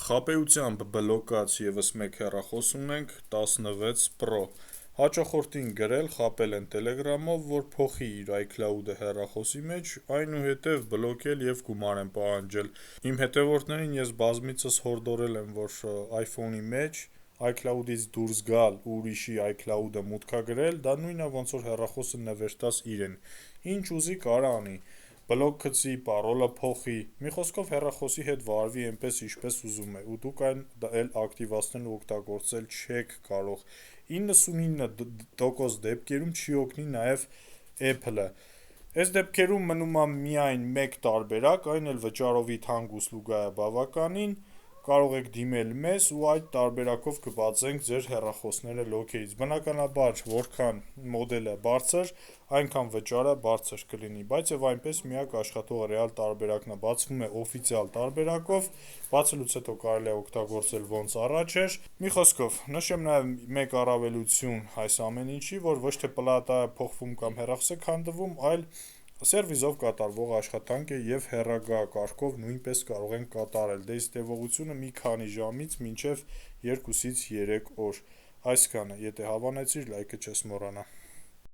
Խաբեությամբ բլոկած ևս մեկ հեռախոս ունենք 16 Pro: Հաճախորդին գրել խաբել են Telegram-ով, որ փոխի իր iCloud-ը հեռախոսի մեջ, այնուհետև բլոկել և գումար են պահանջել: Իմ հետևորդներին ես բազմիցս հորդորել եմ, որ iPhone-ի մեջ iCloud-ից դուրս գալ ու ուրիշի iCloud-ը մուտքագրել, դա նույնն է ոնց որ հեռախոսը նվեր տաս իրեն, ինչ ուզի կարա անի, բլոկ գցի, պարոլը փոխի, մի խոսքով հեռախոսի հետ վարվի այնպես ինչպես ուզում է, ու դուք այն էլ ակտիվացնել ու օգտագործել չեք կարող: 99% դեպքերում չի օգնի նաև Apple-ը: Այս դեպքերում մնում է միայն մեկ տարբերակ, այն էլ վճարովի թանկ услуга է բավականին, կարող եք դիմել մեզ ու այդ տարբերակով կբացենք ձեր հեռախոսները լոքերից: Բնականաբար որքան մոդելը բարձր, այնքան վճարը բարձր կլինի, բայց և այնպես միակ աշխատողը ռեալ տարբերակն է, բացվում է օֆիցիալ տարբերակով, բացելուց հետո կարելի է օգտագործել ոնց առաջ էր: Մի խոսքով, նշեմ նաև մեկ առավելություն այս ամեն ինչի, որ ոչ թե պլատա է փոխվում կամ հեռախոս է քանդվում, այլ սերվիզով կատարվող աշխատանք է և հեռագա կարգով նույնպես կարող ենք կատարել, դե իսկ տևողությունը մի քանի ժամից մինչև 2-3 օր: Այսքանը, եթե հավանեցիր լայքը չես մոռանա: